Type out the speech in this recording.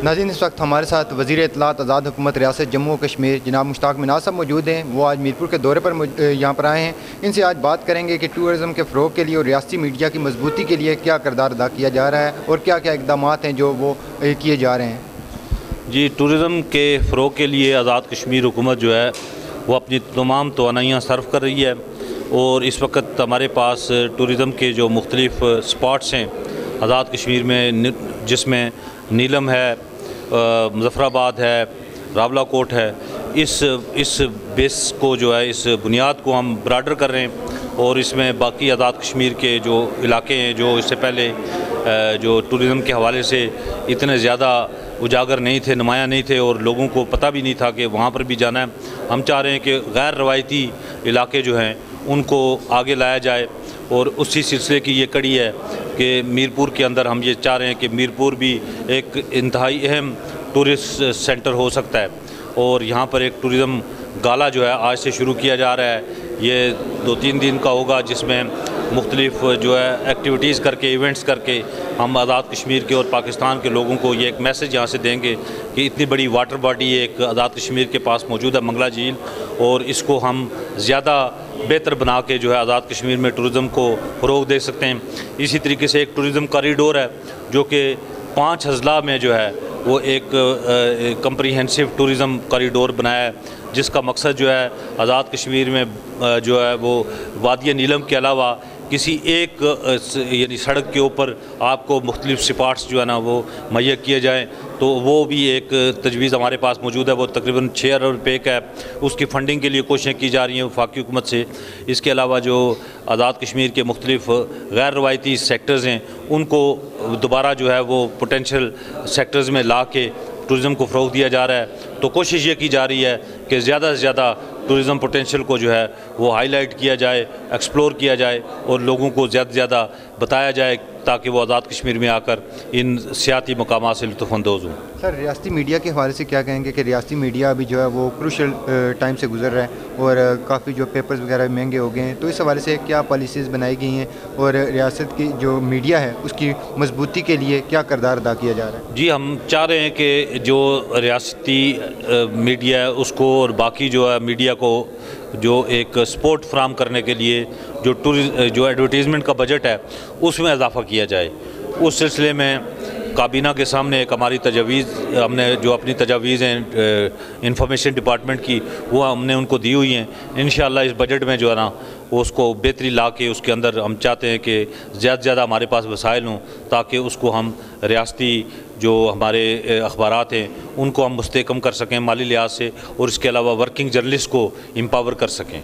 ناظرین، اس وقت ہمارے ساتھ وزیر اطلاعات آزاد حکومت ریاست جموں و کشمیر جناب مشتاق مناز صاحب موجود ہیں۔ وہ آج میرپور کے دورے پر یہاں پر آئے ہیں۔ ان سے آج بات کریں گے کہ ٹورزم کے فروغ کے لیے اور ریاستی میڈیا کی مضبوطی کے لیے کیا کردار ادا کیا جا رہا ہے اور کیا کیا اقدامات ہیں جو وہ کیے جا رہے ہیں۔ جی، ٹورزم کے فروغ کے لیے آزاد کشمیر حکومت جو ہے وہ اپنی تمام توانائیاں صرف کر رہی ہے، اور اس وقت ہمارے پاس ٹورزم کے جو مختلف سپاٹس ہیں آزاد کشمیر میں، جس میں نیلم ہے، مظفر آباد ہے، راولہ کوٹ ہے، اس بیس کو جو ہے، اس بنیاد کو ہم براڈر کر رہے ہیں، اور اس میں باقی آزاد کشمیر کے جو علاقے ہیں جو اس سے پہلے جو ٹورزم کے حوالے سے اتنے زیادہ اجاگر نہیں تھے، نمایاں نہیں تھے، اور لوگوں کو پتہ بھی نہیں تھا کہ وہاں پر بھی جانا ہے، ہم چاہ رہے ہیں کہ غیر روایتی علاقے جو ہیں ان کو آگے لایا جائے، اور اسی سلسلے کی یہ کڑی ہے کہ میرپور کے اندر ہم یہ چاہ رہے ہیں کہ میرپور بھی ایک انتہائی اہم ٹورسٹ سینٹر ہو سکتا ہے، اور یہاں پر ایک ٹورزم گالا جو ہے آج سے شروع کیا جا رہا ہے۔ یہ 2-3 دن کا ہوگا، جس میں مختلف جو ہے ایکٹیویٹیز کر کے، ایونٹس کر کے ہم آزاد کشمیر کے اور پاکستان کے لوگوں کو یہ ایک میسج یہاں سے دیں گے کہ اتنی بڑی واٹر باڈی ایک آزاد کشمیر کے پاس موجود ہے، منگلا جھیل، اور اس کو ہم زیادہ بہتر بنا کے جو ہے آزاد کشمیر میں ٹورزم کو فروغ دے سکتے ہیں۔ اسی طریقے سے ایک ٹورزم کوریڈور ہے جو کہ 5 اضلاع میں جو ہے وہ ایک کمپریہنسو ٹورزم کوریڈور بنایا ہے، جس کا مقصد جو ہے آزاد کشمیر میں جو ہے وہ وادی نیلم کے علاوہ کسی ایک یعنی سڑک کے اوپر آپ کو مختلف سپاٹس جو ہے نا وہ مہیا کیے جائیں، تو وہ بھی ایک تجویز ہمارے پاس موجود ہے۔ وہ تقریباً 6 ارب روپے کا ہے، اس کی فنڈنگ کے لیے کوششیں کی جا رہی ہیں وفاقی حکومت سے۔ اس کے علاوہ جو آزاد کشمیر کے مختلف غیر روایتی سیکٹرز ہیں ان کو دوبارہ جو ہے وہ پوٹینشیل سیکٹرز میں لا کے ٹورزم کو فروغ دیا جا رہا ہے۔ تو کوشش یہ کی جا رہی ہے کہ زیادہ سے زیادہ ٹورزم پوٹینشیل کو جو ہے وہ ہائی لائٹ کیا جائے، ایکسپلور کیا جائے، اور لوگوں کو زیادہ سے زیادہ بتایا جائے تاکہ وہ آزاد کشمیر میں آ کر ان سیاحتی مقامات سے لطف اندوز ہوں۔ سر، ریاستی میڈیا کے حوالے سے کیا کہیں گے کہ ریاستی میڈیا ابھی جو ہے وہ کروشل ٹائم سے گزر رہا ہے اور کافی جو پیپرز وغیرہ مہنگے ہو گئے ہیں، تو اس حوالے سے کیا پالیسیز بنائی گئی ہیں اور ریاست کی جو میڈیا ہے اس کی مضبوطی کے لیے کیا کردار ادا کیا جا رہا ہے؟ جی، ہم چاہ رہے ہیں کہ جو ریاستی میڈیا ہے اس کو اور باقی جو ہے میڈیا کو جو ایک سپورٹ فراہم کرنے کے لیے جو ایڈورٹیزمنٹ کا بجٹ ہے اس میں اضافہ کیا جائے۔ اس سلسلے میں کابینہ کے سامنے ایک ہماری تجاویز، ہم نے جو اپنی تجاویز ہیں انفارمیشن ڈپارٹمنٹ کی، وہ ہم نے ان کو دی ہوئی ہیں۔ انشاءاللہ اس بجٹ میں جو ہے نا اس کو بہتری لا کے اس کے اندر ہم چاہتے ہیں کہ زیادہ سے زیادہ ہمارے پاس وسائل ہوں تاکہ اس کو ہم ریاستی جو ہمارے اخبارات ہیں ان کو ہم مستحکم کر سکیں مالی لحاظ سے، اور اس کے علاوہ ورکنگ جرنلسٹ کو امپاور کر سکیں۔